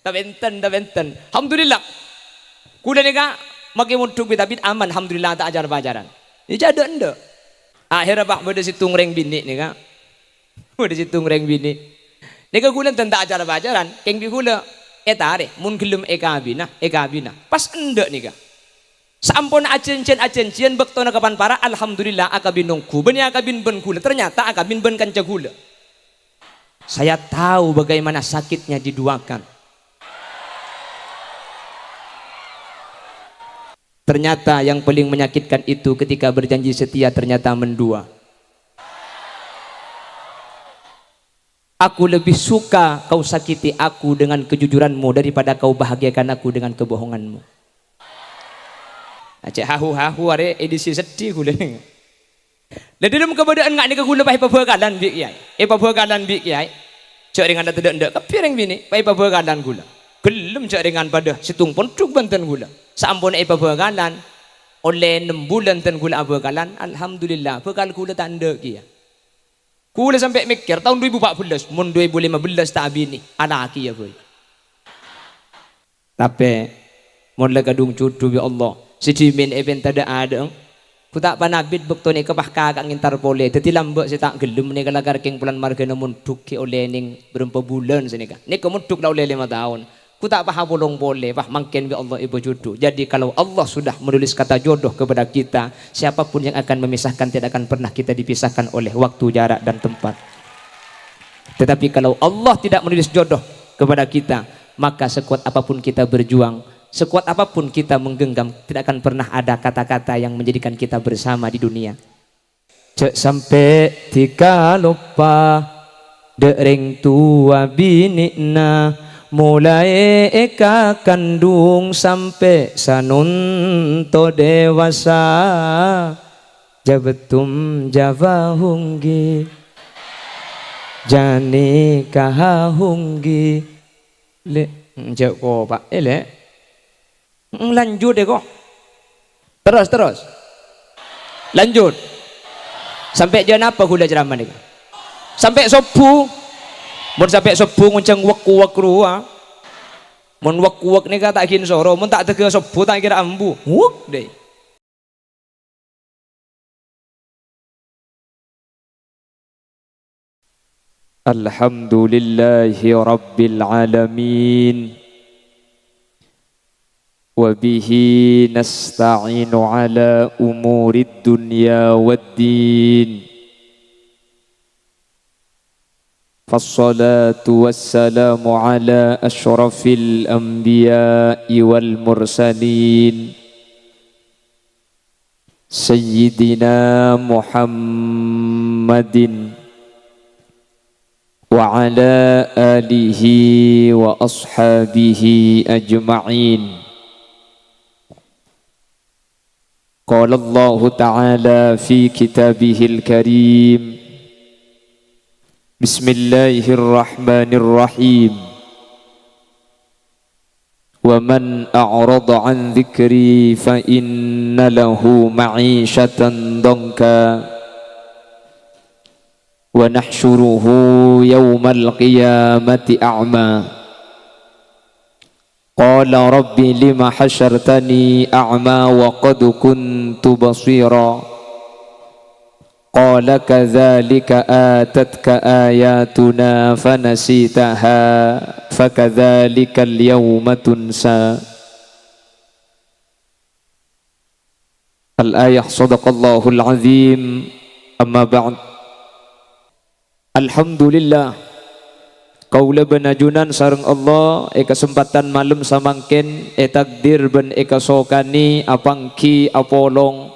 Da benten. Alhamdulillah. Kula ni ka makin muduk tapi aman alhamdulillah tak ajar pacaran. Ya jadi ende. Akhirnya pak pada situng reng bini ni ka. Pada situng reng bini. Ni ka kula tentang ajar pacaran, keng bi kula etare mun gelem eka bina. Pas ende ni ka. Sampun ajen-ajen bektona kapan para alhamdulillah akabin nungku ben akabin ben kula ternyata akabin ben kanca kula. Saya tahu bagaimana sakitnya diduakan. Ternyata yang paling menyakitkan itu ketika berjanji setia ternyata mendua. Aku lebih suka kau sakiti aku dengan kejujuranmu daripada kau bahagiakan aku dengan kebohonganmu. Aceh hahu are edisi sedih kula. Lah dalam keadaan ngak ni kula pai pabagalan bi kiai. Pabagalan bi kiai. Cak dengan tidak ndak kepireng bini pai pabagalan kula. Gelem cak dengan pada situng pondok Banten kula. Sampun pabagalan oleh 6 bulan ten kula abagalan alhamdulillah bekal kula tanda kiai. Kula sampai mikir tahun 2014 mun 2015 tak bini anak kiai boy. Tapi mun la kadung cudu bi Allah. Sidimin event tada ada ku tak panabit bekto ni kepah kakak ngintar pole dadi lambek saya tak gelem ni kala karking bulan margana munduk ki oleh ning berapa bulan sini ka ni kemunduk la oleh 5 tahun ku tak pah bolong pole pah mangken bi Allah ibu jodoh. Jadi kalau Allah sudah menulis kata jodoh kepada kita, siapapun yang akan memisahkan tidak akan pernah kita dipisahkan oleh waktu, jarak dan tempat. Tetapi kalau Allah tidak menulis jodoh kepada kita, maka sekuat apapun kita berjuang, sekuat apapun kita menggenggam, tidak akan pernah ada kata-kata yang menjadikan kita bersama di dunia. Cek sampai tika lupa dereng tua binikna, mulai eka kandung sampai sanunto dewasa, jabetum javahunggi jani kahahunggi le jauh ko pak le lanjut deh kok terus lanjut sampai jam apa gula ceramah nih sampai subuh mun sampai subuh nguncang wak ruah mun wak nih kata kin soro mun tak tega subuh tak kira ambu wuk deh. Alhamdulillahi rabbil alamin wa bihi nasta'inu ala umurid dunya waddin. Fassalatu wassalamu ala asyrafil anbiya'i wal mursalin Sayyidina Muhammadin wa ala alihi wa ashabihi ajma'in. Qala Allah Ta'ala fi kitabihil karim, Bismillahirrahmanirrahim, wa man a'rada an dhikri fa inna lahu ma'ishatan danka wa nahsyuruhu yawmal qiyamati a'ma. Qala rabbi lima hasyartani a'ma wa qad kuntu basira. Qala kadzalika atatka ayatuna fanasitaha fakadzalika al-yawma tunsa. Al-ayah sadaqallahul azim. Amma ba'd. Alhamdulillah kaula benajunan sareng Allah kesempatan malam samangken takdir ben sokani apangki apolong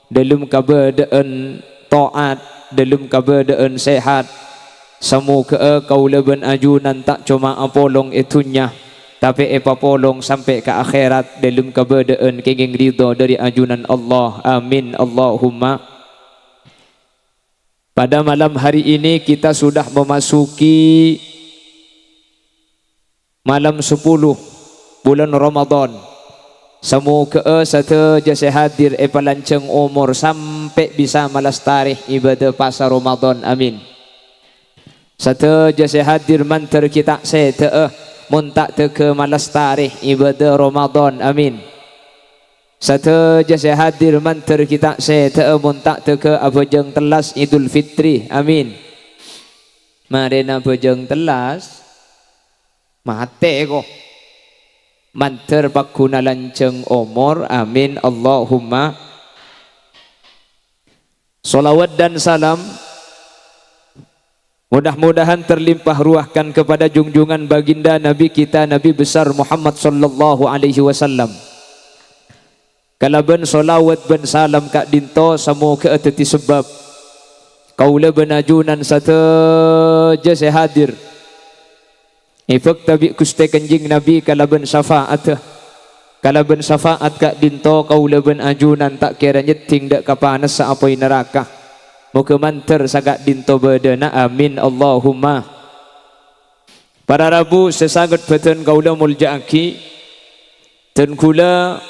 dalam kabadaan taat dalam kabadaan sehat. Semoga kaula benajunan tak cuma apolong itunya tapi papolong sampai ke akhirat dalam kabadaan kenging ridha dari ajunan Allah. Amin Allahumma. Pada malam hari ini kita sudah memasuki malam 10 bulan Ramadan. Semoga saja sehadir palanceng umur sampai bisa melestari ibadah pasar Ramadan. Amin. Saja sehadir mantar kita sete muntak teke malas tarikh ibadah Ramadan amin sateja saya hadir manter kita saya muntak teke abojeng telas Idul Fitri amin marena bojeng telas mate ko manter pakuna lanceng umur amin Allahumma salawat dan salam mudah-mudahan terlimpah ruahkan kepada junjungan baginda Nabi kita Nabi besar Muhammad sallallahu alaihi wasallam. Kalaban solawat ben salam kak dinto samo ke ateti sebab kaula benajunan sateja saya hadir. Ifak tabi kuste kanjing Nabi kalaban syafaat. Kalaban syafaat kak dinto kaula ben ajunan tak kira nyeting dak kapanas sa apoi neraka. Muka manter sagak dinto bedana amin Allahumma. Para Rabu sesagat beten kaula muljaaki dan kula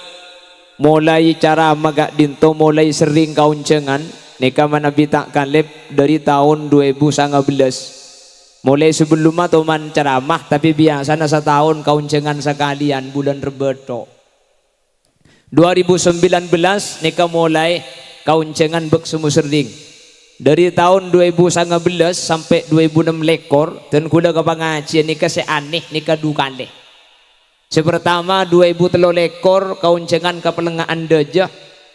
mulai cara magak dinto mulai sering kauncengan nika manabi tak kalib dari tahun 2019 mulai sebelum atau man ceramah tapi biasanya setahun kauncengan sekalian bulan rebeto 2019 nika mulai kauncengan bek semu sering dari tahun 2019 sampai 2006 lekor dan kuda ke pengajian nika seaneh nika dukale sepertama 2003 lekor kauncengan ke pelengaan dejah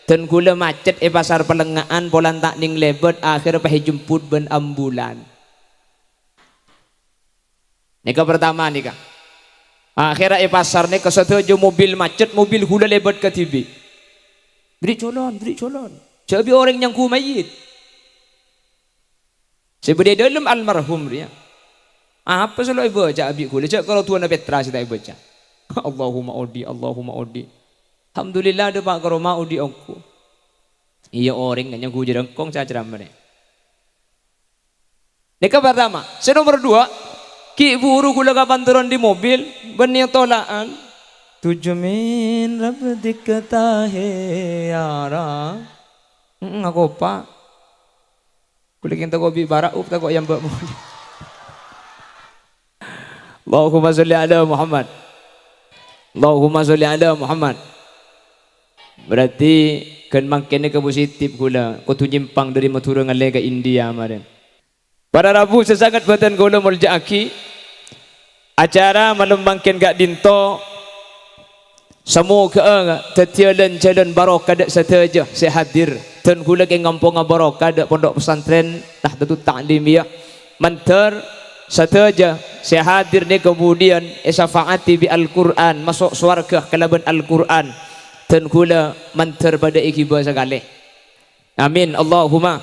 dan kula macet pasar pelengaan polan tak ning lebet akhir pahe jemput ben ambulan nika pertama nika akhirnya pasar nika setuju mobil macet mobil kula lebet ke TV beri colon cabi orang yang ku mayit sebenarnya dalam almarhum dia apa selalu baca abi kula cak kalau tuan Petra saya baca Allahumma udi alhamdulillah ada pak karoma udi aku iya orang yang ku jerengkong saya ceramah nika pertama nomor 2 ki buru kula kapan turun di mobil benih tolaan tujumin rabdik tahe ara aku pak kulikin tako bi bara up tako yang mbak muli Allahumma sholli ala Muhammad Allahumma sholli ala Muhammad berarti kan makin ke positif kula ko tu nyimpang dari Mathura ngale ke India kemarin pada Rabu sesangat batan kula muljaaki acara malam bangkin gak dinto semua ke tetialan jalan barokah dak sateja saya hadir dan kula ke ngampung barokah dak pondok pesantren Nahdlatul Ta'limiyah manter sateja saya hadir ni kemudian syafaati bi Al-Quran masuk surga kalaban Al-Quran dan kula manter pada ikiba sekali amin Allahumma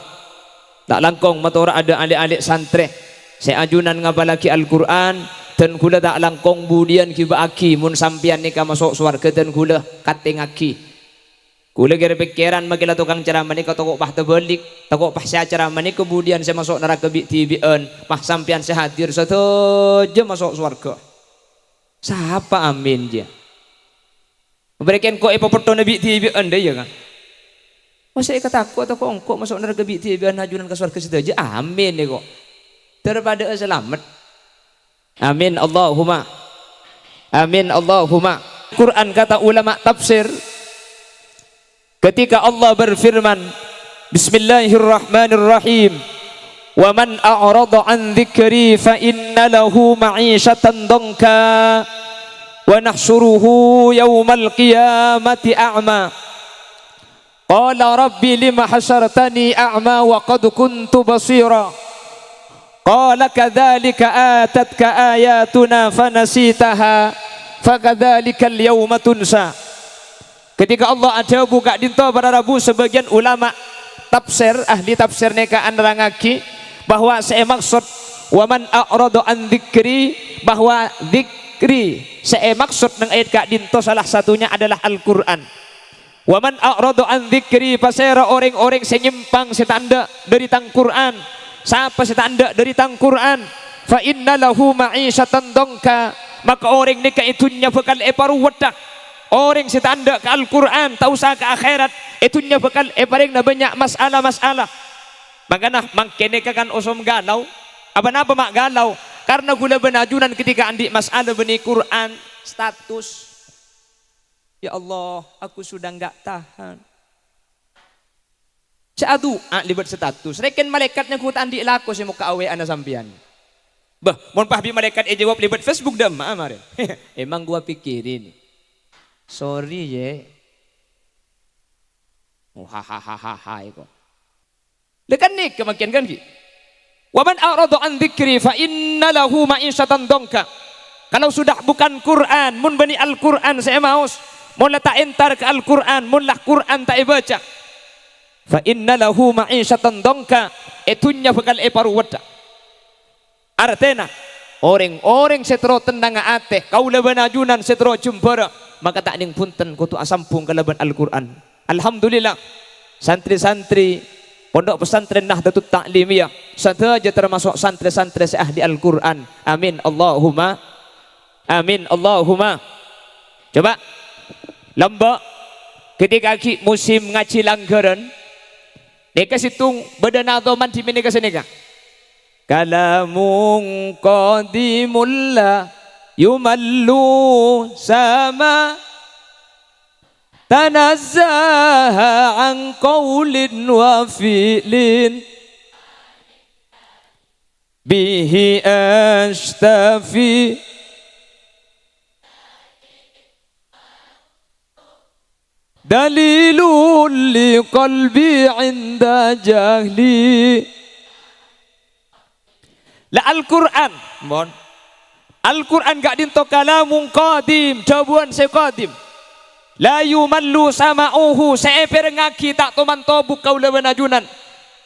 tak langkong motor ada alik-alik santre saya ajunan ngabalaki Al-Quran dan kula tak langkong budian kiba aki mun sampian nika masuk surga dan kula kating aki kula kira pikiran magila tukang ceramah nika toko pah tebelik toko pah saya ceramah nika kemudian saya masuk neraka bi tibian pah sampian saya hadir sateja masuk surga siapa amin dia berikan ko epoporto nabi tibian deh ya kan masa kata aku atau kok engkau masuk neraka bi tibian hajunan ke surga sateja amin nih kok daripada selamat amin Allahumma Quran kata ulama tafsir ketika Allah berfirman Bismillahirrahmanirrahim wa man a'rada an dzikri fa inna lahu ma'isyatan danka wa nahsyuruhu yaumal qiyamati a'ma qala rabbi lima hasyartani a'ma wa qad kuntu basira qala kadzalika atatka ayatuna fanasitaha fakadzalikal yauma tunsa. Ketika Allah ada buka dinto pada Rabu sebagian ulama tafsir ahli tafsir neka anerangaki bahwa saya maksud waman a'radu an dzikri bahwa dzikri saya maksud nang ayat kak dinto salah satunya adalah Al-Qur'an. Waman a'radu an dzikri pasera orang-orang senyimpang setanda dari tang Qur'an. Siapa setanda dari tang Qur'an fa inna lahu ma'isyatan dongka maka orang ni kaitunya bakal eparu wadak orang setanda ke Al-Quran tahu sah ke akhirat itunya bakal eparing na banyak masalah-masalah makanya mangkene kan osom galau apa mak galau Karena gula benajunan ketika andi masalah beni Quran status. Ya Allah, aku sudah enggak tahan. Saadu libat status. Reken malaikatnya ku andi laku si muka awe ana sampian. Bah, mon pahbi malaikat jawab libat Facebook dah mah. Emang gua pikirin. Sorry ye. Oh hahaha iko. Lekan nih kemakian kan ki. Wa man a'rada an dzikri fa inna lahu ma'isyatan dongka. Kalau sudah bukan Quran, mun bani Al-Quran saya maus, mun tak entar ke Al-Quran, mun lah Quran tak baca. Fa inna lahu ma'isyatan dongka, etunya bakal paruwata. Artena orang-orang setro tendang ate, kaula banajunan setro jumpara, maka tak ning punten kutu asampung kalaban Al-Quran. Alhamdulillah, santri-santri pondok pesantren Nahdlatul Ta'limiyah saja termasuk santri-santri seahli Al-Quran. Amin Allahumma. Amin Allahumma. Coba lamba ketika musim ngaji langgaran neka situng badanadoman di meneka seneka kalamun qadimul la yumallu sama tanazzaha an qawlin wa fi'lin bihi ashtafi dalilul li qalbi inda jahli. La Al-Quran mon Al-Quran gak dinto kalamun qadim jawaban saya qadim la yumallu sama'uhu seepereng ngaki tak toman tobuk kaula banajunan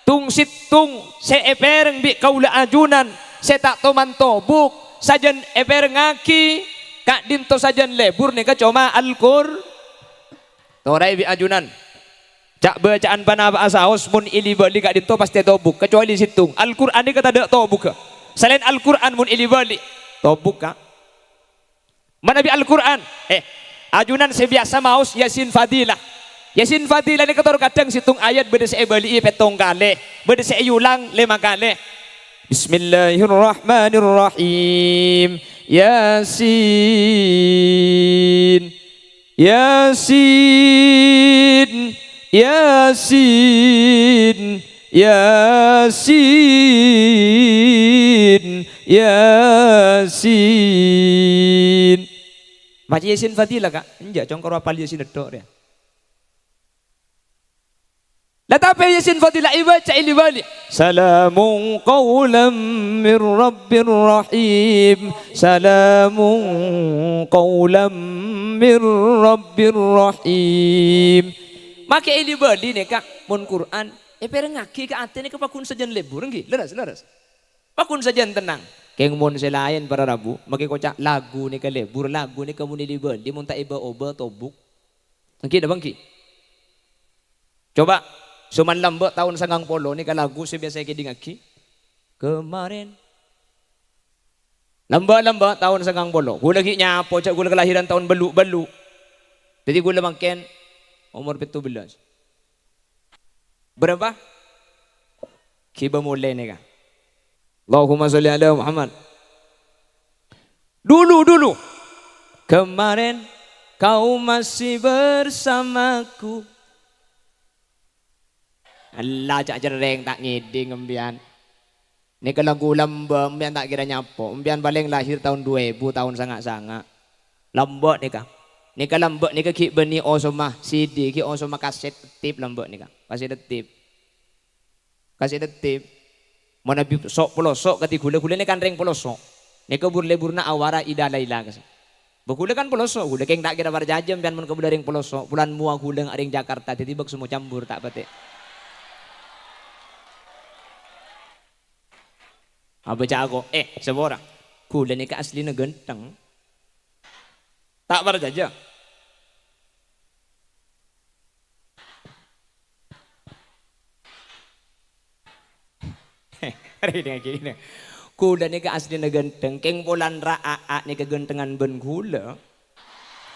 tung situng seepereng bi kaula ajunan se tak toman tobuk sajan epereng ngaki kak dinto sajan lebur nih kacoma Al-Qur torai bi ajunan cak bacaan panaba asaos mun ili bali kak dinto pasti tobuk kecuali situng Al-Quran ini kata dak tobuk selain Al-Quran mun ili bali tobuk kak mana bi Al-Quran ajunan sebiasa maus Yasin Fadilah. Yasin Fadilah ini ketor kadang situng ayat beda saya bali petong kali, beda saya ulang 5 kali. Bismillahirrahmanirrahim. Yasin. Yasin. Yasin. Yasin. Yasin. Baca Yasin Fadilah kak, enggak congkor apal Yasin dedok ya. Lah tapi Yasin Fadilah ibaca ini balik. Salamun qawlam min rabbir rahim. Salamun qawlam min rabbir rahim. Maka ini balik nih kak, mun Quran, pereng ngaki ke ate nih kepakun sajan lebur nggih, leres. Pakun sajan tenang. Keng mon selain para rabu, maki kocak lagu ni ke lebur lagu ni kamu ni liban, di munta iba oba tobuk. Angki dah bangki. Coba suman lambak tahun 90 ni ke lagu sebiasa ke dingaki. Kemarin lambak tahun 90. Gula lagi nyapo cak gula kelahiran tahun belu. Jadi gula makin umur 17. Berapa? Kiba mulai ni kah? Allahumma sholli ala Muhammad. Dulu kemarin kau masih bersamaku. Allah cak jereng tak ngiding embian. Ni kalau lagu lamba embian tak kira nyapo. Embian paling lahir tahun 2000 tahun sangat-sangat. Lambak ni kah? Ni kalau lambak ni ki beni osoma CD ki osoma kaset tip lambak ni kah? Kasih detip. Mana bi sok pelosok kati gula ni kan reng pelosok. Ni kebur leburna awara ida laila kasi. Begula kan pelosok gula keng tak kira barjajam pian mun kebur reng pelosok. Bulan mua gula ring Jakarta titibak semua campur tak pate. Baca aku sebora. Gula ni ka asli na genteng. Tak barjaja. Hari dengan gini. Gula ni ke asli na genteng. Keng bulan raa ni kegentengan ben gula.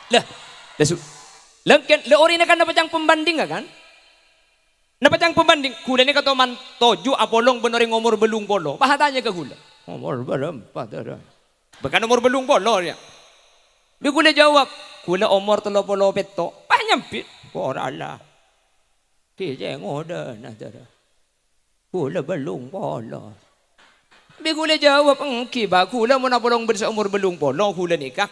Lah, lengken le ori ni kan dapat yang pembanding kan? Dapat yang pembanding. Gula ni katoman toju apolong benoring umur belung polo. Pahatanya ke gula. Umur berempat ada. Bukan umur belum bolor ya. Dia kula jawab, kula umur 30 petok. Pah nyampit. Korala. Kije ngoda nah tada. Kula belum bolor. Dia kula jawab, engki ba kula mun napolong ben seumur belum bolor kula nikah.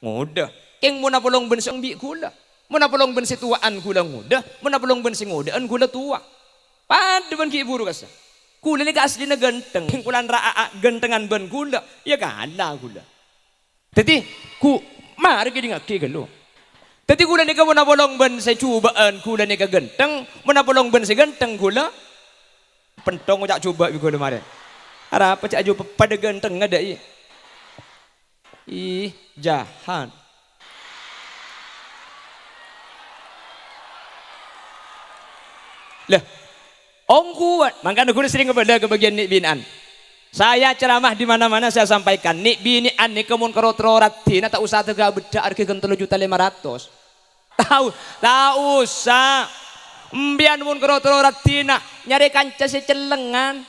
Ngoda. Keng mun napolong ben seumbi kula. Mun napolong ben situaan kula ngoda, mun napolong ben singodaan kula tua. Pada ben ki buru kasa. Kula ni asli na ganteng. Kulan raa gantengan ben kula. Ya kala kula. Tadi ku mari ki ngaki galo. Tadi kula ni ka mun napolong ben sa cubaan kula ni ka ganteng, mun napolong ben sa ganteng kula. Pentong jak coba bi kula mari. Ara apa cak aju pada ganteng ada i. Ih jahat. Lah, Om kuat. Makanya aku sering kepada kebagian Nik Binan. Saya ceramah di mana-mana saya sampaikan Nik Binan nih kemun kerotro ratina tak usah tegak bedak harga gentol 1.500.000. Tahu usah. Mbian mun kerotro ratina nyari kanca secelengan.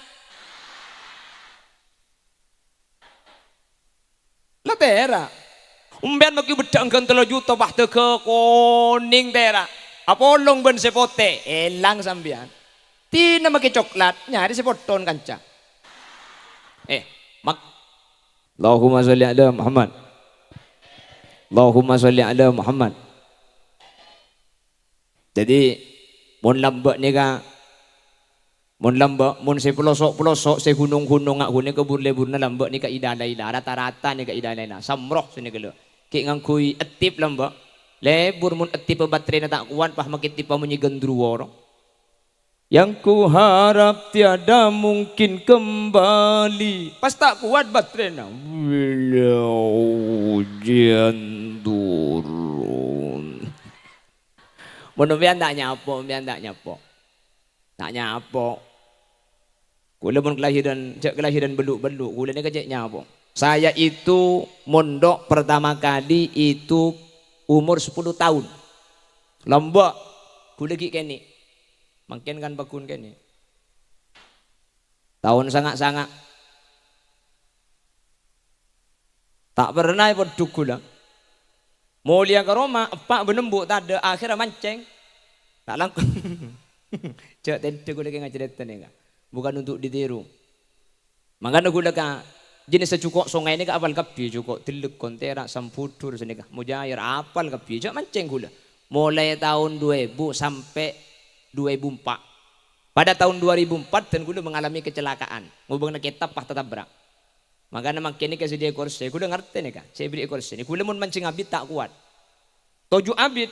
Lah tera. Mbian maki bedak gentol 1 juta bah tege kuning tera. Apolong ben sepote, elang sambian. Tina make coklat, nyari sepoton kanca. Mak. Allahumma sholli ala Muhammad. Allahumma sholli ala Muhammad. Jadi mun lambak ni ka mun lambak mun se pelosok-pelosok se gunung-gunung ngak gune kebur-lebur na lambak ni ka idalaila rata-rata ni ka idalaila samroh sini gelo. Ki ngangkui etip lambak. Lebur mun tipe baterai na tak kuat pah makin tipe munyi gendruwo. Yang ku harap tiada mungkin kembali. Pas tak kuat baterai na. Bila hujan turun. Mun tak nyapo. Tak nyapo. Kula mun kelahiran beluk-beluk. Kula ni kecek nyapo. Saya itu mondok pertama kali itu umur 10 tahun. Lambak ku lagi kene. Mungkin kan bakun kene. Tahun sangat-sangat. Tak pernah peduk kula. Mulia ke Roma, epak benembuk tak ada akhirnya mancing. Tak langkung. Cek tente kula ke ngacerita ni. Bukan untuk ditiru. Makanya kula ka jenis secukok sungai ini ka apal kapi cukok teluk kontera samputur sini ka mujair apal kapi cak mancing gula mulai tahun 2000 sampai 2004 pada tahun 2004 dan gula mengalami kecelakaan ngubung nak ketap pah tabrak makanya makin ni kasih dia kursi gula ngerti nih ka saya beri kursi ni gula mun mancing abid tak kuat toju abid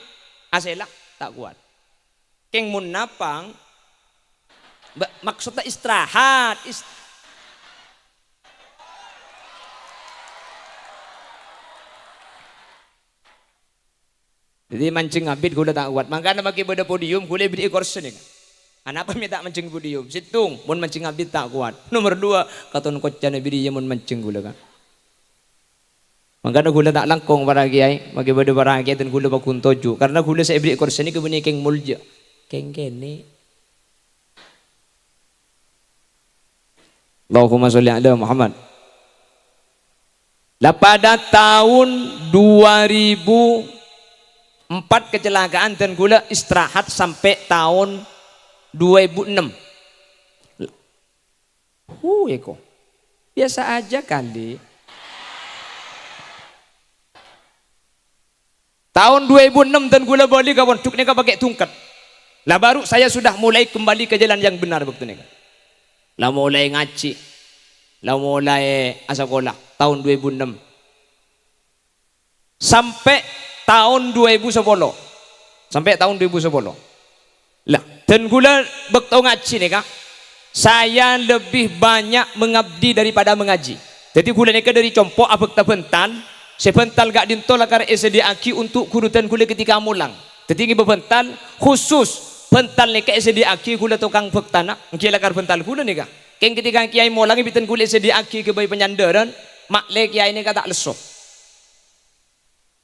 aselak tak kuat keng mun napang maksudnya istirahat jadi mancing abid gula tak kuat. Makanya bagi pada podium gula beri kursi ni. Kenapa minta mancing podium? Situng, mun mancing abid tak kuat. Nomor 2, katon kocan beri je mun mancing gula kan. Makanya gula tak langkong para kiai, bagi pada para kiai dan gula bakun toju. Karena gula saya beri kursi ni kebuni keng mulja, keng kene. Allahumma sholli ala Muhammad. Lah pada tahun 2004 kecelakaan dan gula istirahat sampai tahun 2006. Eko. Biasa aja kali. Tahun 2006 dan gula balik kawan cuk neka pakai tungkat. Lah baru saya sudah mulai kembali ke jalan yang benar waktu neka. Lah mulai ngaji. Lah mulai sekolah tahun 2006. Sampai tahun 2010 sampai tahun 2010 lah dan gula bektau ngaji nih kak saya lebih banyak mengabdi daripada mengaji jadi gula nih dari compok abek bental sebental gak dintol akar SDAQ untuk kurutan gula ketika mulang jadi ini bental khusus bental nih ke SDAQ gula tukang bektana ngki lakar bental gula nih kak keng ketika kiai mulang ibitan gula SDAQ ke bayi penyandaran maklek kiai ini kata lesok.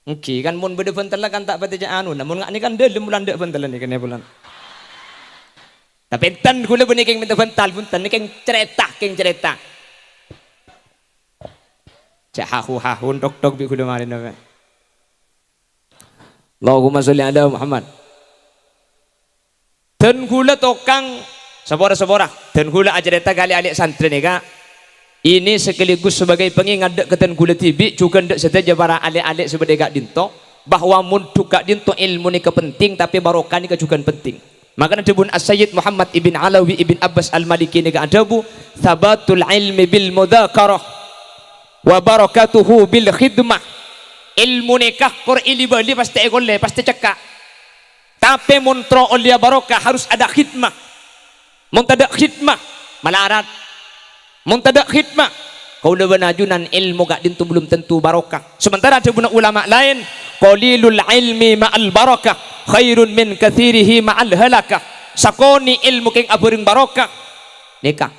Oke kan mun beda bentel kan tak baca anu namun ngak ni kan dalam bulan dak bentel ni kan bulan. Tapi tan kula benih keng minta bental pun tan keng cerita. cak hahu dok bi kula marin apa. Allahumma sholli ala Muhammad. Dan kula tokang sabora dan kula ajareta kali alik santri nih kak. Ini sekaligus sebagai pengingat dek keten kula tibi juga dek sedaja para alik-alik sebagai kak dinto bahwa munduk kak dinto ilmu ni kepenting tapi barokah ni juga penting. Maka nadabun as-sayyid Muhammad ibn Alawi ibn Abbas al-Maliki ni kak adabu thabatul ilmi bil mudzakarah wa barakatuhu bil khidmah. Ilmu ni kah kor ili bali pasti egolle pasti cekak. Tapi muntro oleh barokah harus ada khidmah. Muntada khidmah malarat. Muntada khidmah kau udah benajunan ilmu gak dintu belum tentu barokah. Sementara ada guna ulama lain qalilul ilmi ma'al barakah khairun min kathirihi ma'al halakah. Sakoni ilmu keng aburing barokah nikah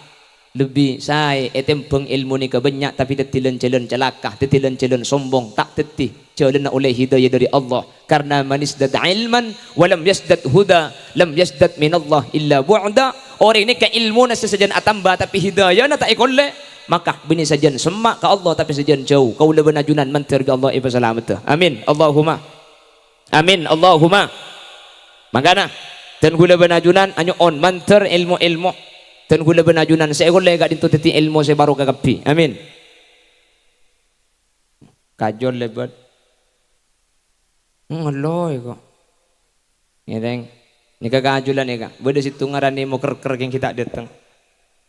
lebih saya etempeng ilmu ni banyak tapi tetilan jalan celaka tetilan jalan sombong tak tetih jalan oleh hidayah dari Allah karena man isdad ilman walam yasdad huda lam yasdad minallah illa bu'da. Orang ini ke ilmu na sesajan atamba tapi hidayah na tak ikolle maka bini sajan semak ke Allah tapi sajan jauh kau lebih najunan mantir ke Allah iba salamat. Amin Allahumma amin Allahumma. Makana dan gula benajunan anyo on mantir ilmu dan gula benajunan saya ikolle gak dintu teti ilmu saya baru kagapi. Amin. Kajol lebat ngaloy ko ngedeng ni kagajulan ni ka beda situ ngarani mo ker yang kita datang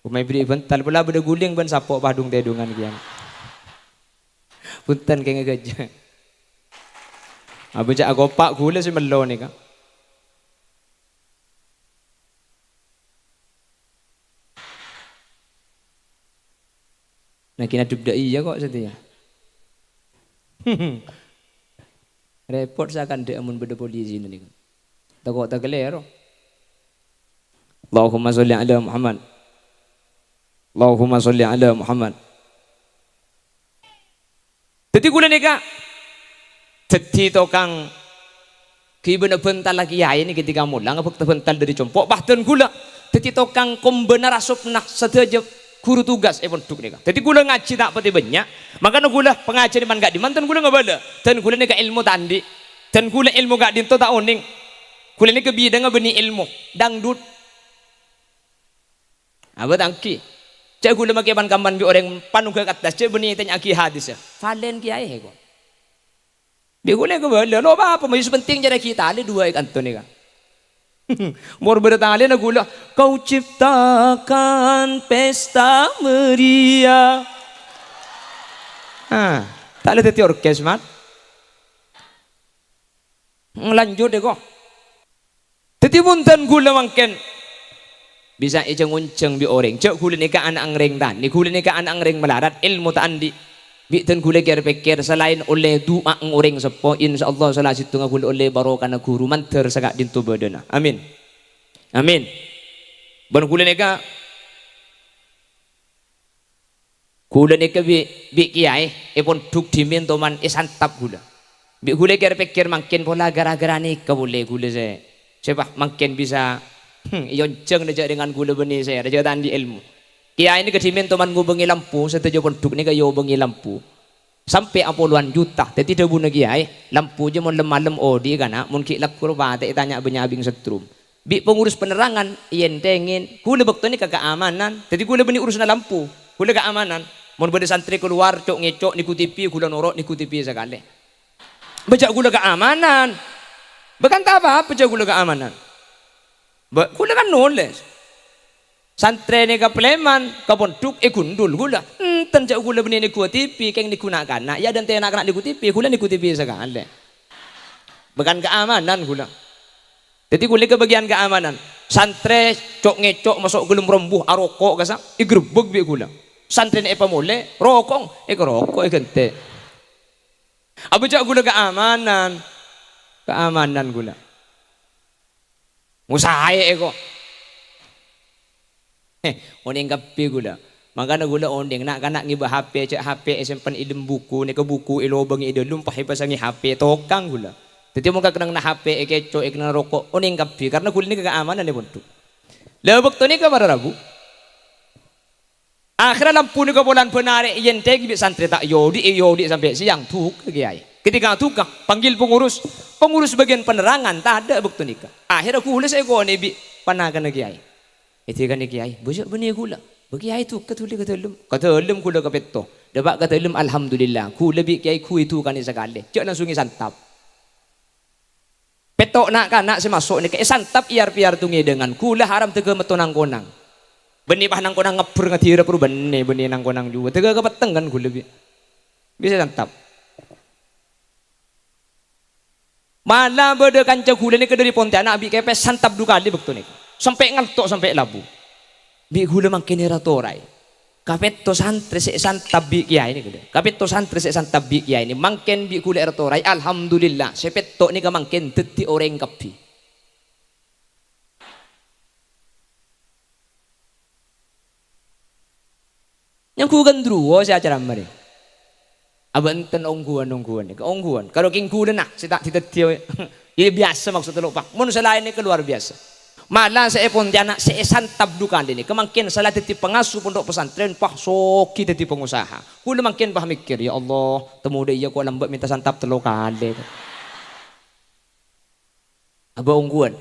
umay beri bental pula beda guling ban sapok padung tedungan kian punten keng gaja abeja agopak gula si melo ni ka nah kina dubda iya kok setia repot seakan dia amun beda polisi ni kan takut tak kelero. Allahumma sholli ala Muhammad. Allahumma sholli ala Muhammad. Jadi gula ni kak jadi tokang kibena bental lagi ya ini ketika mulang apa bental dari compok bahkan gula jadi tokang kombenar asup nak sedaja guru tugas pun duk ni kak. Jadi gula ngaji tak pati banyak maka gula pengajian man gak dimantan gula nggak bala dan gula ni kak ilmu tandi dan gula ilmu gak dinto tak oning. Gula ni ke bidang benih ilmu dangdut apa tangki cak gula makai ban kamban bi orang panu ke atas cak benih tanya aki hadis ya valen kiai ko bi gula ke bala lo apa masih penting jadi kita ada dua ikan tu ni kan mor bertali na gula kau ciptakan pesta meriah tak ada teti orkes mat lanjut deh kok. Teti muntan gula mangken bisa ijang unceng bi orang cak gula ni ka anak angreng dan ni gula ni ka anak angreng melarat ilmu ta andi bi ten gula ker pikir selain oleh doa orang sepo insyaallah salah situ gula oleh barokah na guru manter sagak dintu badana. Amin amin ban gula ni ka bi kiai pun duk dimin toman isantap gula bi gula ker pikir mangken pola gara-gara ni ka boleh gula saya siapa makin bisa yonceng aja dengan gula benih saya aja tandi ilmu kiai ini kedimen teman gue bengi lampu setuju penduk ni kayo bengi lampu sampai puluhan juta tapi tidak guna kiai lampu aja mau malam odi kana mungkin lap kurba tanya benyabing setrum bi pengurus penerangan yen tengin gula bakto ni keamanan jadi gula benih urusan lampu gula keamanan mau beda santri keluar cok ngecok niku TV gula norok niku TV sekali baca gula keamanan bahkan tak apa jago gula keamanan gula kan nulis santri ni ka pleman ka ponduk gundul gula ten jago gula benih ni ku TV keng ni gunakan nak ya dan tena nak ni ku TV gula ni ku TV sekali bahkan keamanan gula jadi gula ke bagian keamanan santri cok ngecok masuk gelum rembuh arokok kasa igrebeg bi gula santri ni pamole rokong rokok gente apa jago gula keamanan gula musahaya eko oning kapi gula makana gula ondeng nak kanak ngiba HP cek HP simpan idem buku ni ke buku ilobang ide lumpah ipasangi HP tokang gula jadi muka kenang na HP keco kenang rokok oning kapi karena gula ni keamanan ni buntu lebok tu ni ke para rabu Akhirnya lampu ni bulan penari yen tegi bi santri tak yodi sampai siang tuk ke kiai. Ketika tukang panggil pengurus, pengurus bagian penerangan tak ada bukti nikah. Akhirnya aku saya kau ni bi panakan kiai. Itu kan kiai, bujur benih gula. Bagi kiai tu kata ulum gula kepeto. Dapat kata ulum alhamdulillah. Ku lebih kiai ku itu kan sekali. Cak langsung santap. Petok nak saya masuk ni ke santap iar tungi dengan kula haram tega metonang konang. Benih nang konang ngepur ngatira peru benih nang konang juga. Tega kepeteng kan kula bisa santap. Malah beda kanca gula ni ke dari Pontianak bi kepe santap dua kali betul ni. Sampai ngantuk sampai labu. Bi gula makin ratorai. Kapet to santri se santap bi kiai ni gede. Kapet to santri se santap bi kiai ni makin bi gula ratorai alhamdulillah. Sepet to ni ka makin deti orang kapi. Yang ku gendruwo sa acara mari. Abanten ongguan ni, ongguan. Kalau king kuda nak, saya tak tiap ini biasa maksud lupa. Mun selain ini keluar biasa. Malah saya Pontianak saya santap dukan ini. Kemungkinan salah titip pengasuh pondok pesantren, pah soki titip pengusaha. Kuda makin pah mikir ya Allah, temu dia ku lembut minta santap telu kali. Aba ongguan.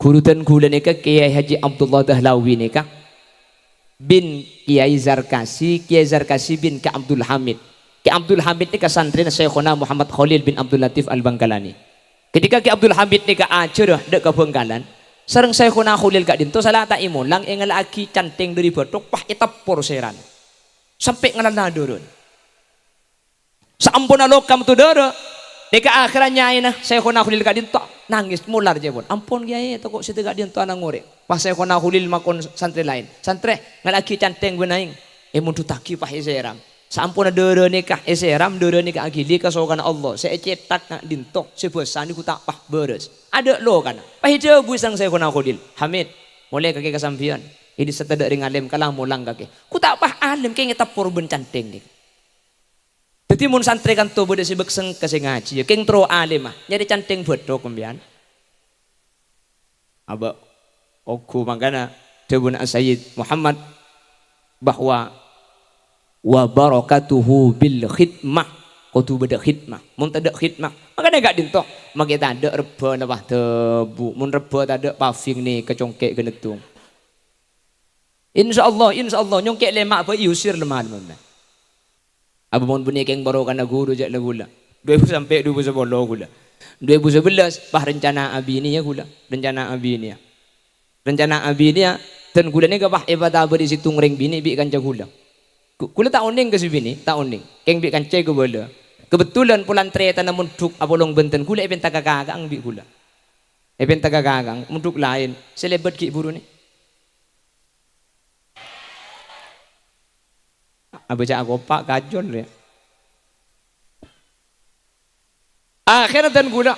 Kurutan kuda ni Kiai Haji Abdullah Dahlawi ni bin Kiai Zarkasi bin Ka Abdul Hamid. Ki Abdul Hamid ni santri Syekhona Muhammad Khalil bin Abdul Latif Al-Bangkalani. Ketika Ki Abdul Hamid ni acer dek ke Bangkalan, sareng Syekhona Khalil kak dinto salah tak imulang engel aki canting dari batok pah itapor seran. Sampai ngalana durun. Sampun lokam tu doro. Deka akhirnya ina Syekhona Khalil kak dinto nangis mular je pun. Ampun kiai to kok situ kak dinto anang ngore. Pas Syekhona Khalil makon santri lain. Santri ngalaki canting benaing. Mun tutaki pah seram. Sampun dere nikah eseram dere nikah agili kasokan Allah saya cetak nak dintok sebesan ku tak pah beres ada lo kan pahija busang saya kena Khalil Hamid mulai kaki kesampian ini setedak ring alim kalah mulang kaki ku tak pah alim kaya ngitapur ben canting nih jadi mun santri kan to beda sibuk seng kasih ngaji ya keng tro alim ah nyari canting bedo kembian aba oku makana debun Sayyid Muhammad bahwa wa barakatuhu bil khidmah kudu beda khidmah mun tak ada khidmah makanya gak dintok maka tak ada reba nabah tebu mun reba tak ada paving ni kecongkek genetung insyaallah nyongkek lemak apa iusir lemah lemah abu mun bunyi keng baru kana guru jak gula 2000 sampai 2010 gula 2011 bah rencana abi ni ya gula rencana abi ni ya dan gula ni gak bah ibadah beri situng ring bini bi kanca gula kula tak oning ke sini, tak oning. Keng bik kancai ke bola. Kebetulan pulan treta na munduk apolong benten kula eben tagagagang bi kula. Eben tagagagang munduk lain. Selebet ki buru ni. Abaca aku pak kajon ya. Akhirnya dan kula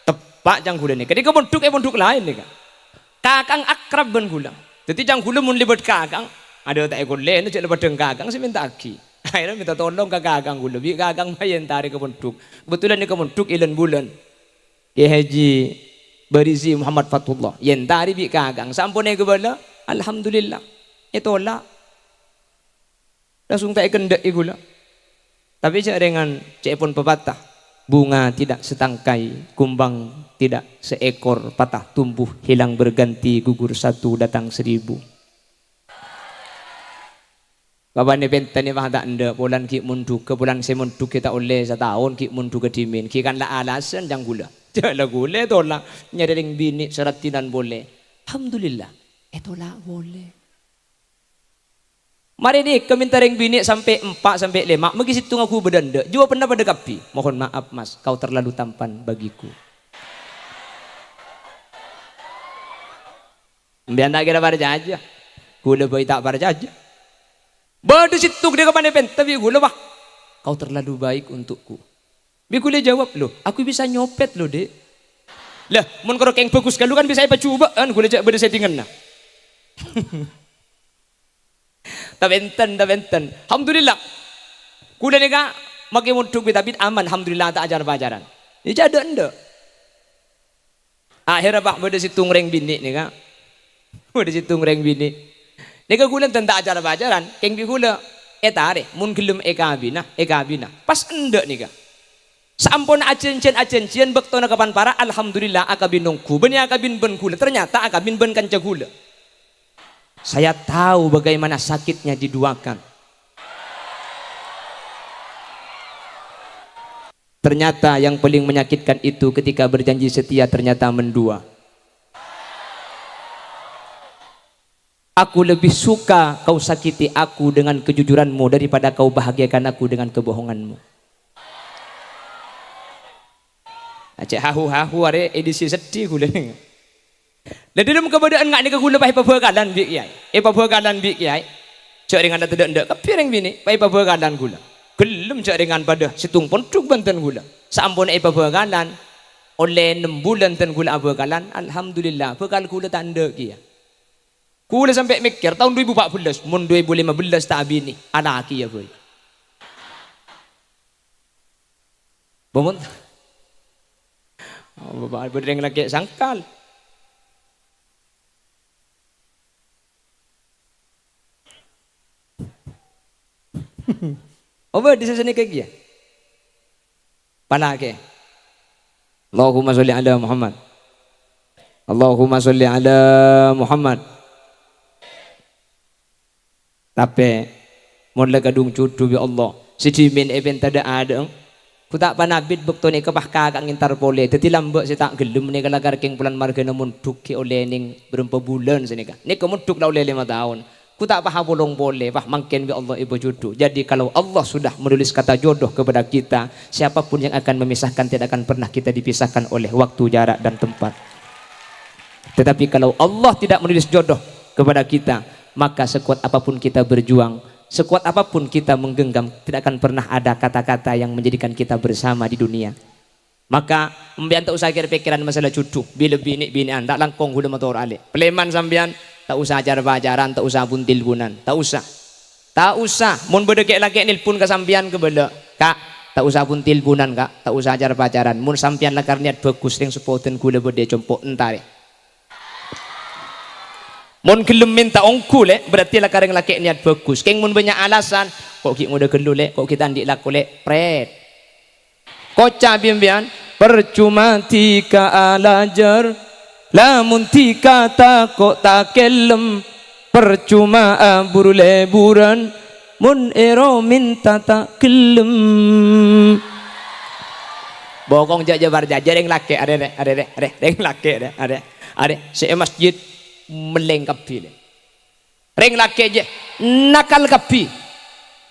tepak jang kula ni. Ketika munduk lain ni kan. Kakang akrab ben kula. Jadi jang kula mun libet kakang ada tak ikut lain, cek lepas dengkagang saya minta aki. Akhirnya minta tolong ke gagang gula, bi gagang mayan tarik ke pondok. Kebetulan ni ke pondok ilan bulan. Kiai Haji Barizi Muhammad Fatullah, yen tari bi gagang. Sampun ke bala, alhamdulillah. Itulah. Langsung tak kendek gula. Tapi cek dengan cek pun pepatah, bunga tidak setangkai, kumbang tidak seekor, patah tumbuh hilang berganti, gugur satu datang 1000. Kapan ni pentas ni mah tak anda bulan ki munduk ke bulan saya munduk kita oleh setahun ki munduk ke dimin ki kan lah alasan jang gula jangan gula tu lah nyari ring bini seratinan boleh alhamdulillah itulah boleh mari ni keminta ring bini sampai 4 sampai 5 magi situ aku berdanda jua pernah pada kapi mohon maaf mas kau terlalu tampan bagiku biar tak kira pada aja gula bayi tak pada aja Bada situ dia kepada pen, tapi gue bah, kau terlalu baik untukku. Bi gue jawab loh, aku bisa nyopet loh dek. Lah, mun kalau keng bagus kalau kan bisa apa coba kan, gue cak beda settingan nah. Tabenten, alhamdulillah. Kuda ni kak, makin untuk tapi aman, alhamdulillah tak ajar pelajaran. Ini jadi anda. Akhirnya bah beda situ ngereng bini ni kak, beda situ ngereng bini. Nika gula tentang acara bajaran, keng bi gula etare, mun gelem eka bina. Pas endek nika. Sampun ajen-ajen bektona kapan para, alhamdulillah akabin nungku, ben akabin ben gula. Ternyata akabin ben kanca gula. Saya tahu bagaimana sakitnya diduakan. Ternyata yang paling menyakitkan itu ketika berjanji setia ternyata mendua. Aku lebih suka kau sakiti aku dengan kejujuranmu daripada kau bahagiakan aku dengan kebohonganmu. Aceh hahu are edisi sedih gula. Dan dalam keadaan ngak ni gula pai pabagalan bi kiai. Pabagalan bi kiai. Cak dengan dak ndak kepireng bini pai pabagalan gula. Gelem cak dengan pada situng pontuk banten gula. Sampun pabagalan oleh 6 bulan ten gula abagalan, alhamdulillah bekal gula tak ndak kiai. Kula sampai mikir tahun 2014, mun 2015 tak bini, anaki ya boy. Bomon. Oh, bapak berdeng lagi sangkal. Apa di sini kayak gini? Panake. Allahumma sholli ala Muhammad. Allahumma sholli ala Muhammad. Tapi modal kadung cudu bi Allah sidimin event tada ada ku tak panabit bekto ni kapah kakak ngintar pole dadi lambek si tak gelem ni kalagar king bulan marga namun duki oleh ning berapa bulan sini ka ni kemuduk dah oleh 5 tahun ku tak pah bolong boleh pah mangken bi Allah ibu jodoh. Jadi kalau Allah sudah menulis kata jodoh kepada kita, siapapun yang akan memisahkan tidak akan pernah kita dipisahkan oleh waktu, jarak dan tempat. Tetapi kalau Allah tidak menulis jodoh kepada kita, maka sekuat apapun kita berjuang, sekuat apapun kita menggenggam, tidak akan pernah ada kata-kata yang menjadikan kita bersama di dunia. Maka sampean tak usah kira pikiran masalah cucu, bila bini tak langkong huda motor ale. Peleman sampean tak usah ajar bajaran, tak usah buntil bunan, tak usah. Tak usah. Mun bedekek lagi nilpun ke sampean ke bela. Kak, tak usah buntil bunan kak, tak usah ajar bajaran. Mun sampean lakar niat bagus ring sepoten kula bede compok entare. Mun gelem minta ongku le berarti lah kareng laki niat bagus. Keng mun banyak alasan kok ki muda gelu le, kok kita ndik laku le pret. Koca bian percuma tika alajar lamun tika tak kok tak kelem percuma abur leburan mun ero minta tak kelem. Bokong jajar jaring laki ada reng laki ada se masjid melengkapi le. Reng laki aja nakal kapi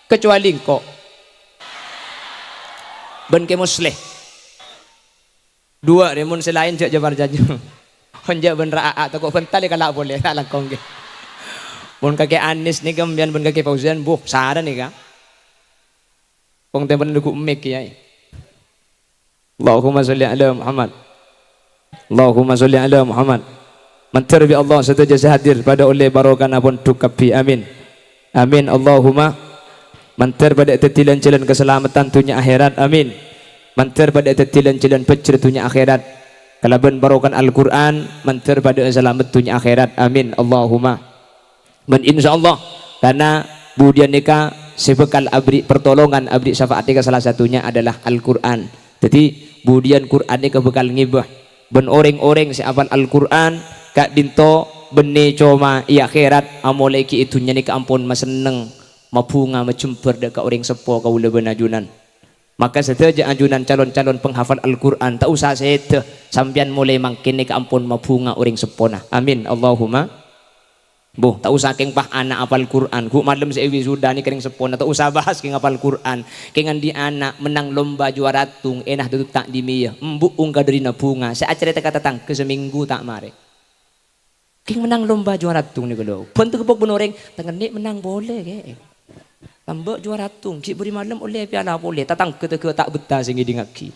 kecuali engkau ben ke musleh dua remun selain cak jabar jaju honja ben raa atau kok bental kalau boleh tak langkong ke pun kakek Anis nih kemudian ben kakek Fauzian buh sada nih kak pong tempat duduk mek ya. Allahumma sholli ala Muhammad. Allahumma sholli ala Muhammad. Mantar bi Allah satu jasa hadir pada oleh barokana pun tukapi amin amin Allahumma. Mantar pada tetilan jalan keselamatan tunya akhirat amin. Mantar pada tetilan jalan pecer tunya akhirat kalaban barokan Al-Quran. Mantar pada selamat tunya akhirat amin Allahumma. Men insyaallah karena budian nika sebekal abri pertolongan abri syafaat nika salah satunya adalah Al-Quran. Jadi budian Quran nika bekal ngibah ben orang-orang si apal Al-Quran kak dinto bene coma i akhirat amoleki itunya ni keampun maseneng mabunga macemper deka orang sepo kaula benajunan. Maka setaja ajunan calon-calon penghafal Al-Quran tak usah sete sambian mulai mangkin ni keampun mabunga orang sepona amin Allahumma. Boh tak usah keng pah anak apal Quran ku malam sewi sudah ni kering sepona tak usah bahas keng apal Quran kengan di anak menang lomba juara tung enah tutup tak dimiyah embuk ungka dari bunga seacara kata tang ke seminggu tak mare. King menang lomba juara tung ni kalau. Bentuk kepok benoreng tangan ni menang boleh ke. Tambah juara tung, cik beri malam oleh piala boleh. Tatang ke tak betah singi dingaki.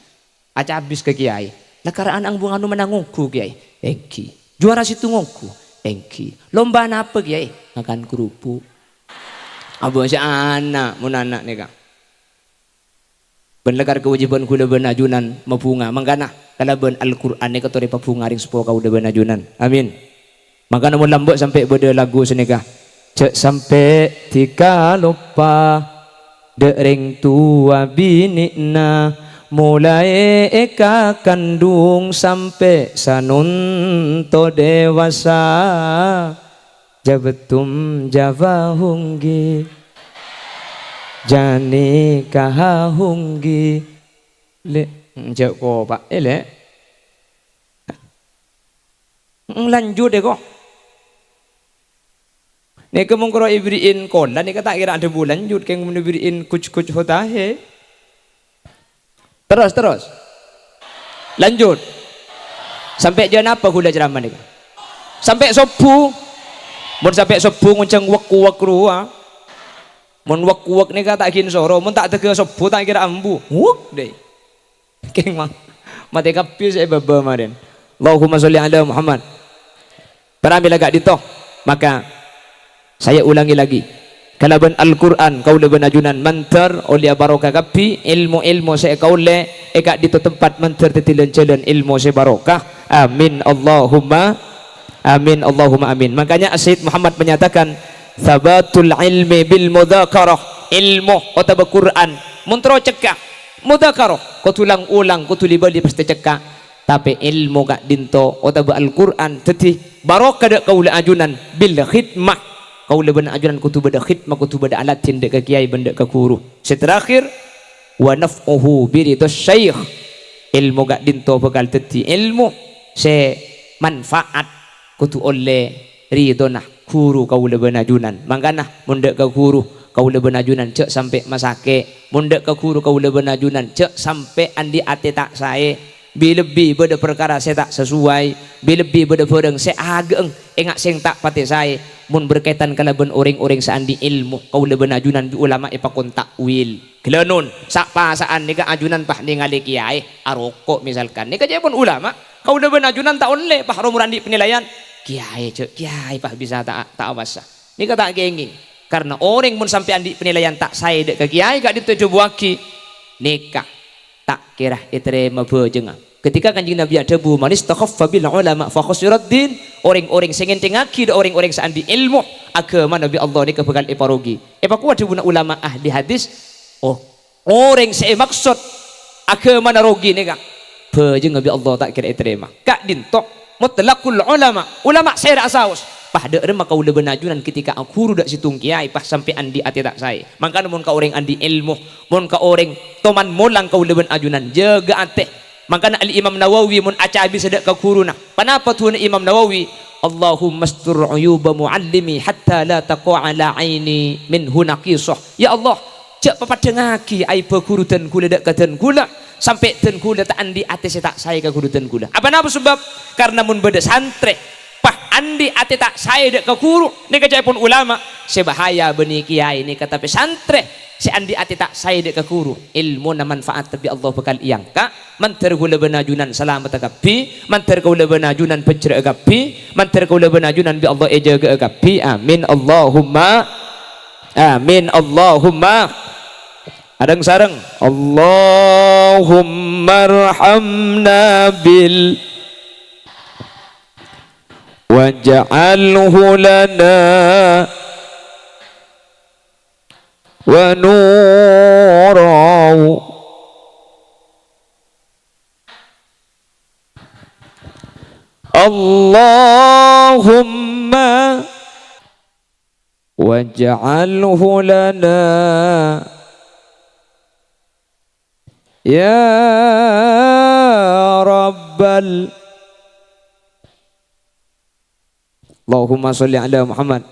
Aca habis ke kiai. Nakaraan ang bunga nu menang ngongku kiai. Engki. Juara situ ngongku. Engki. Lomba apa kiai? Makan kerupuk. Abu si anak mun anak ni kak. Benlekar kewajiban kula benajunan mabunga mangkana kalaban Al-Quran ni katori papunga ring sepo kau de benajunan. Amin. Maka namun lambok sampai beda lagu senikah cek sampai tika lupa dereng tua binikna mulai eka kandung sampai sanunto dewasa jabetum java hunggi jani kahahunggi le jauh ko pak ele lanjut deh kok. Nih kamu kalau iberiin kola, nih kata kira ada bulan lanjut, kamu iberiin kuc hotahe. Terus, lanjut. Sampai jam apa gula ceramah nih? Sampai subuh. Mun sampai subuh nguncang wak ruah. Mun wak nih kata kin soro, mun tak tege subuh tak kira ambu. Wuk deh. Keng mah, mati kapi saya baba marin. Allahumma sholli ala Muhammad. Terambil agak ditoh, maka saya ulangi lagi. Kalaban Al-Quran kau leben ajunan mantar oleh barokah kapi ilmu saya kau le eka di tempat mantar tetilan jalan ilmu saya barokah. Amin Allahumma amin. Makanya Sayyid Muhammad menyatakan sabatul ilmi bil mudzakarah, ilmu atau Quran muntro cekak mudzakarah kau tulang ulang kau tuli bali pasti cekak. Tapi ilmu gak dinto atau Al-Quran teti barokah dak kau le ajunan bil khidmah. Kau lebih ajunan kutu beda khidmah kutu beda alat tindak ke kiai benda ke guru. Seterakhir wa naf'uhu biridus syekh, ilmu gak dinto bekal teti ilmu se manfaat kutu oleh ridona guru kau lebih ajunan. Mangkana mundak ke guru kau lebih ajunan cek sampai masake, mundak ke guru kau lebih ajunan cek sampai andi ate tak sae. Lebih beda perkara saya tak sesuai, lebih beda pereng saya ageng engak sing tak pati saya mun berkaitan kalaban orang-orang seandi ilmu kau lebih ajunan bi ulama ipakon takwil kelenun sak pasaan nika ajunan pah ningali kiai aroko misalkan nika pun ulama kau lebih ajunan tak onle pah romurandi penilaian kiai cek kiai pah bisa tak awasa nika tak genging karena orang mun sampai andi penilaian tak saya dek ke kiai gak dituju buaki nikah tak kira iterema bejenga. Ketika kanjeng Nabi ada bu manis takhaffa bil ulama fa khasirat din, orang-orang sing ngentengaki orang-orang seandi ilmu agama Nabi Allah ni bakal iparogi. Ku ada guna ulama ahli hadis. Oh, orang saya maksud agama narogi ni kak. Bejeng Nabi Allah tak kira iterema. Kak dintok mutlaqul ulama saya dak saus. Pah de remah kau lebih najunan ketika aku dak situng kiai pah sampai andi ati tak saya. Mangkana mun ka orang andi ilmu, mun ka orang toman molang kau lebih ajunan jaga ate. Makanya Al-Imam Nawawi mun aca habis sedak ke kuruna. Kenapa tuan Imam Nawawi? Allahumma astur uyuba muallimi hatta la taqa ala aini minhu naqisah. Ya Allah, cek papadengaki aib guru dan kula dak kaden kula sampai den kula tak andi ate tak saya ke guru dan kula. Apa napa sebab? Karena mun beda santre pah andi ate tak saya dak ke guru nika pun ulama sebahaya beni kiai nika tapi santre si andi ati tak saya dek ke guru ilmu na manfaat tapi Allah bakal iangka manter gula benajunan selamat agapi manter gula benajunan pecre agapi manter gula benajunan bi Allah ejaga agapi amin Allahumma adang sareng Allahumma arhamna bil waj'alhu lana wa nurau Allahumma waj'alhu lana ya rabbal Allahumma sholli ala Muhammad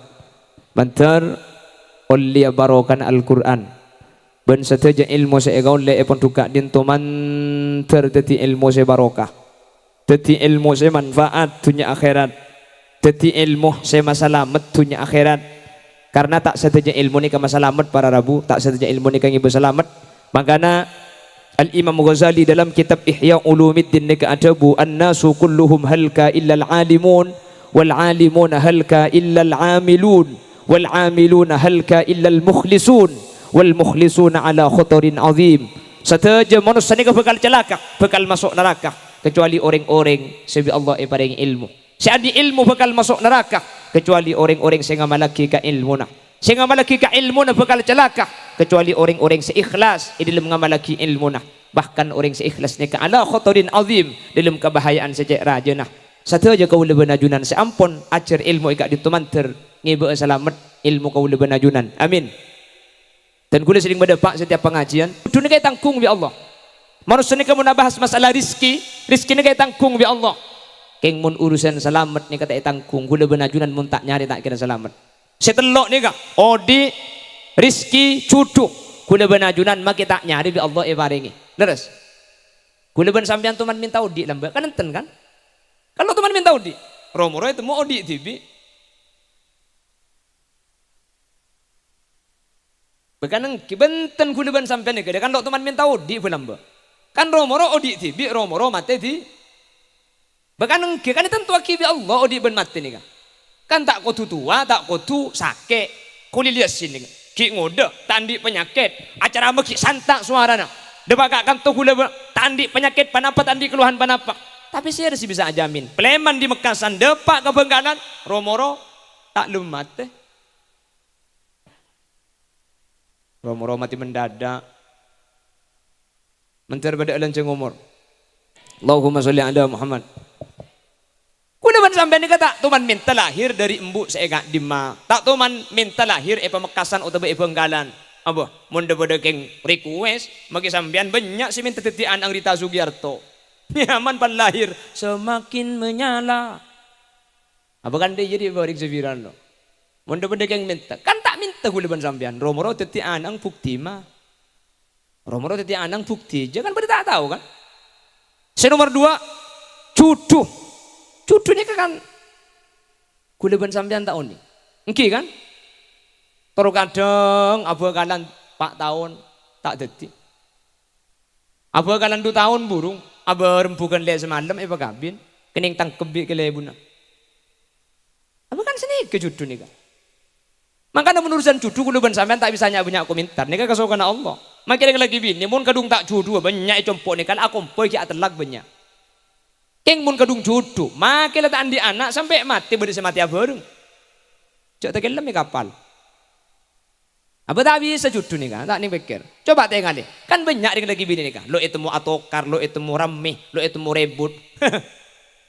mantar oleh barokan Al-Quran ben sateja ilmu saya gaul le epon tuka dinto mantar teti ilmu saya barokah teti ilmu saya manfaat dunia akhirat teti ilmu saya masalamat dunia akhirat karena tak sateja ilmu ni ka masalamat para rabu tak sateja ilmu ni ka ngibu selamat makana Al-Imam Ghazali dalam kitab Ihya Ulumiddin ni ka adabu an-nasu kulluhum halka illa al-alimun wal-alimuna halka illa al-amilun wal-amiluna halka illa al-mukhlisun wal-mukhlisuna ala khutarin azim sateja manusia ni bakal celaka bakal masuk neraka kecuali orang-orang sebi Allah paring ilmu si adi ilmu bakal masuk neraka kecuali orang-orang sing ngamalaki ka ilmu na. Sing ngamalaki ka ilmu na bakal celaka kecuali orang-orang seikhlas di dalam ngamalaki ilmu na. Bahkan orang seikhlas ni ka ala khatarin azim dalam kebahayaan sejak raja nah. Satu aja kau lebih najunan seampun ajar ilmu ikak ditumanter ngibe selamat ilmu kau lebih najunan. Amin. Dan kula sering berdepak setiap pengajian. Dunia kayak tanggung bi Allah. Manusia ni kamu nabahas masalah rizki ni kayak tanggung bi Allah. Keng mun urusan selamat ni kata tanggung. Kula benajunan mun tak nyari tak kira selamat. Setelok ni kak. Odi rizki cucu. Kula benajunan mak tak nyari bi Allah paringi. Leres. Kula ben sampean tuman minta odi lambat kan enten kan? Kalau tuman minta odi, romoro itu mau odi tibi. Bekanang kibenten kula ben sampean ni kan lo tuman minta odi lambat. Kan romoro odi tibi romoro mate di. Bekanang kan tentu akibi Allah odi ben mate ni kan. Kan tak kudu tua, tak kudu sakit. Kuli lihat sini ki ngode tandi penyakit acara meki santak suarana. Debak kan tu kula tandi penyakit panapa tandi keluhan panapa. Tapi saya harus bisa jamin. Pleman di Mekasan depak ke Bengkalan romoro tak lumat teh. Romoro mati mendadak. Mencar pada lenceng umur. Allahumma sholli ala Muhammad. Kuda man sampai ni kata tuman minta lahir dari embu seega dima. Tak tuman minta lahir epa Mekasan atau be Bengkalan. Apa? Munda pada keng request magi sampean banyak si minta tetian ang Rita Sugiarto. Nyaman pan lahir semakin menyala. Apa kan dia jadi barik seviran lo. Munda pada keng minta. Kan tak minta kuda ban sampean. Romoro tetian ang bukti mah. Romoro tetian ang bukti. Jangan pada tak tahu kan. Nomor 2 cucu. Cucu ni kan kuda ban sampean tahu ni. Engki kan? Terus kadang apa kalan 4 tahun tak detik. Apa kalan 2 tahun burung. Apa rempukan le semalam apa kabin. Kening tangkep ke le buna. Apa kan sini ke cucu ni kan. Makanya menurusan cucu kudu ban sampean tak bisa banyak komentar. Ni kan kesokan Allah. Makin lagi bini mun kadung tak cucu banyak compok ni kan aku poy ki atelak banyak. Keng mun kadung cucu, makin tak andi anak sampai mati beri mati abareng. Cok tak kelam kapal. Apa tak bisa cucu ni kan? Tak ni pikir. Coba tengok ni. Kan banyak yang lagi bini ni kan. Lo itu mau atokar, lo itu mau rame, lo itu mau rebut.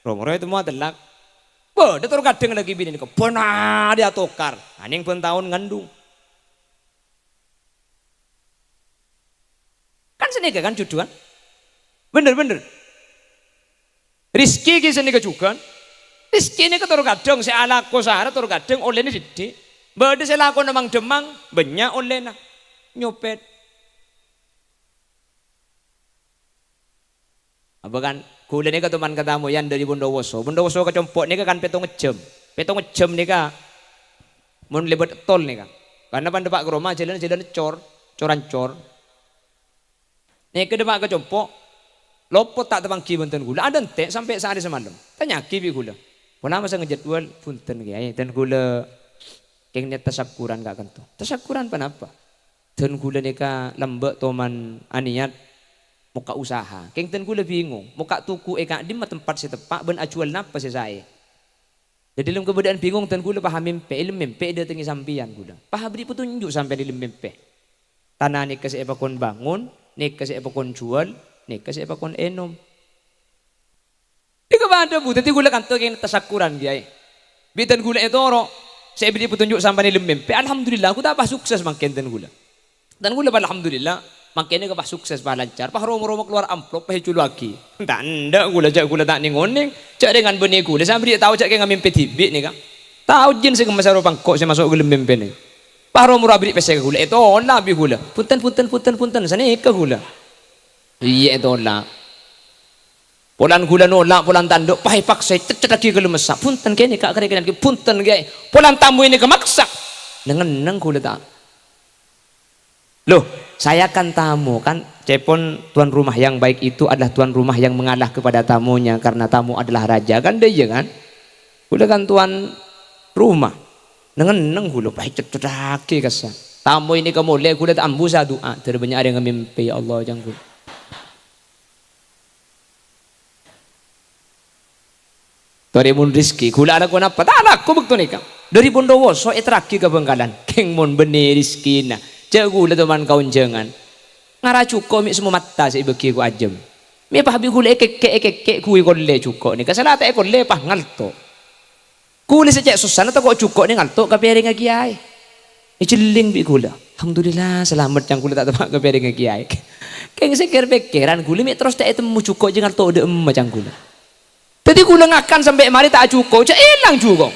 Romoro itu mau telak. Bo, dia terus kadang lagi bini ni kan. Pernah dia atokar. Aning pun tahun ngandung. Kan sini kan cucu kan? Bener. Rizki kisah ni juga. Rizki ni kan terus kadang si anak kosara terus kadang oleh ni sidik. Bada saya lakukan namang demang, banyak oleh nak nyopet. Apa kan? Kula ni ka teman katamu yan dari Bondowoso. Bondowoso ka compok ni ka kan petong ngejam ni ka. Mun lebet tol ni ka. Karena pan depak ke rumah jalan coran cor. Ni ke depak ka compok. Lopot tak tebang ki benten gula. Ada ente sampai sehari semalam. Tanya ki bi gula. Pernah masa ngejadwal punten ki. Dan gula keng net tasakuran gak kan tuh. Tasakuran panapa? Dan gula ni ka lembek toman aniat muka usaha. Keng ten gula bingung. Muka tuku eka di tempat si tepak ben acual napa si saya. Jadi dalam keberadaan bingung ten gula paham mimpi. Ilmu mimpi dia tengi sampian gula. Paham beri petunjuk sampai di ilmu mimpi. Tanah ni kasi epakon bangun, ni kasi epakon jual, ni kasi epakon enom. Di kepada bu, tadi gula kantor keng tasakuran dia. Bitan gula itu orang. Saya beri petunjuk sampai di mimpi. Alhamdulillah aku tak apa sukses makin ten gula. Dan gula alhamdulillah makin ni apa sukses bah lancar. Pah romo keluar amplop pah culu lagi. Tak ndak gula cak gula tak ningoning. Cak dengan benih gula saya beri tahu cak keng mimpi tibi ni kan. Tahu jin saya masa ropang kok saya masuk gula mimpi ni. Pah romo beri pesa gula itu olah bi gula. Punten sana ke gula. Iya itu olah. Polan gula nolak, polan tanduk, pahai paksa, cecedaki ke lemesak. Punten kene kak kare kene punten gay. Polan tamu ini kemaksa. Neng gula tak. Loh, saya kan tamu kan. Cepon tuan rumah yang baik itu adalah tuan rumah yang mengalah kepada tamunya karena tamu adalah raja kan dia kan. Gula kan tuan rumah. Neng gula pahai cecedaki kesah. Tamu ini kamu lihat gula tak ambu sa doa. Terbanyak ada yang mimpi Allah jangan gula. Tori mun rizki, gula anak ko napa, tak anak ko begitu nih kan. dari Bondowoso terakhir ke Bengkalan keng mon benih rizkina cek gula teman kawan jangan ngara cuko mi semua mata saya bagi ku ajem mi pah bi gula ekek kui kolle cuko ni kasalata kolle pah ngalto gula secek susana tak kok cuko ni ngalto ka piring kiai iceling bi gula alhamdulillah selamat yang gula tak tepak ka piring kiai keng sekir pikiran gula mi terus tak temu cuko je ngalto de macam gula tadi gula ngakan sampai mari tak cuko cek hilang cuko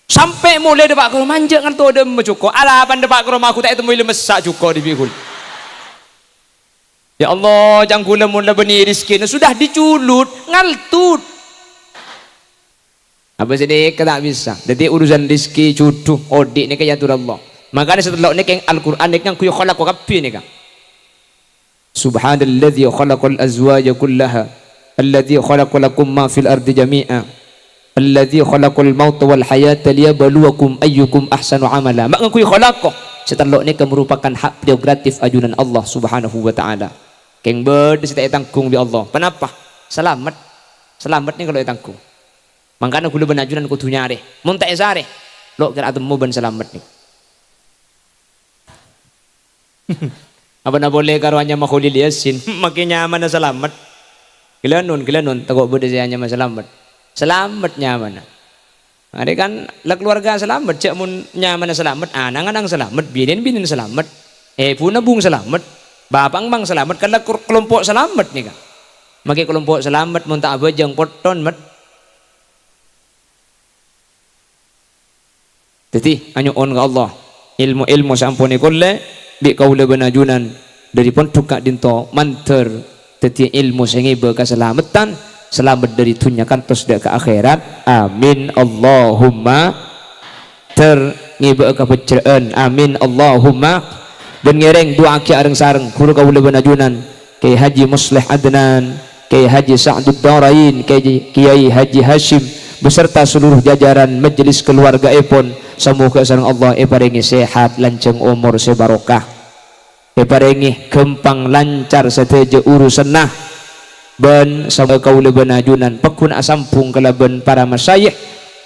sampai mulai depak ke rumah manjak ngalto de cuko alapan depak ke rumah aku tak temu lemesak cuko di bikul. Ya Allah, jangan gula mula benih rizki sudah diculut, ngaltut. Apa sedih tak bisa. Jadi urusan rizki cuduh odik ni kaya Allah. Makanya setelah ni keng Al-Quran ni keng kuyu khalaq kapi ni kang. Subhanalladzi khalaqal azwaja kullaha alladzi khalaqa lakum ma fil ardi jami'a alladzi khalaqal mauta wal hayata liyabluwakum ayyukum ahsanu amala. Mak kuyu khalaq setelah ni merupakan hak prerogatif ajunan Allah Subhanahu wa taala. Keng ber kita tanggung bi Allah. Kenapa? Selamat. Selamat ni kalau tanggung. Makanya gula benajunan kudu nyare. Mun tak esare. Lo kira atemu ben selamat ni. Apa na boleh karo hanya makhulil yasin. Makin nyaman na selamat. Kilanon takut berde saya hanya selamat. Selamat nyaman. Ada kan la keluarga selamat cak mun nyaman na selamat. Anang-anang selamat, binin selamat. Puna bung selamat. Bapang bang selamat kalau kelompok selamat nih kan. Maki kelompok selamat mun tak abajang poton mat. Jadi hanya on ke Allah. Ilmu sampuni kulle bi kaula benajunan dari pun tukak dinto manter teti ilmu sengibe keselamatan selamat dari dunia kantos dak ke akhirat. Amin Allahumma terngibe kepeceraan. Amin Allahumma. Dan ngereng doa ki areng sareng guru kaula benajunan Kiai Haji Muslih Adnan, Kiai Haji Sa'dud Darain, Kiai Haji Hashim beserta seluruh jajaran majelis keluarga epon semoga sareng Allah paringi sehat lanceng umur sebarokah paringi gempang lancar sateja urusan nah ben sama kaula benajunan pekun asampung kalaben para masyayikh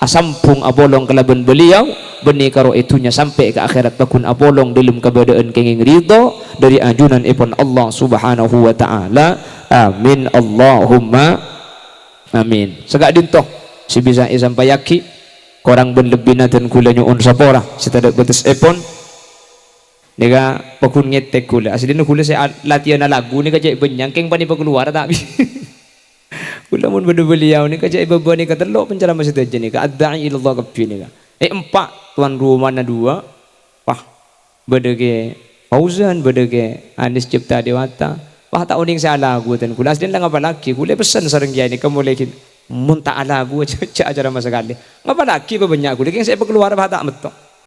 asampung abolong kalaben beliau benih karo itunya sampai ke akhirat pakun apolong dalam keberadaan kenging ridho dari ajunan ipon Allah Subhanahu wa taala. Amin Allahumma amin. Segak dintoh si bisa sampai yaki korang ben lebih naten kula nyuun sapora sitadak betes ipon nega pakun ngetek kula aslina kula saya latihan lagu ni kajak benyang keng pani keluar tak kula mun beda beliau ni kajak beba ni katelok penceramah situ aja ni ka adda'i ilallah kapi ni ka empat tuan rumah na dua wah bedege Fauzan bedege Anis Cipta Dewata wah tak uning saya lagu tan kula asdin lang apa lagi kula pesan sareng kiai ni kamu lekin mun tak lagu cak acara masa kali ngapa lagi banyak kula keng saya keluar bah tak metok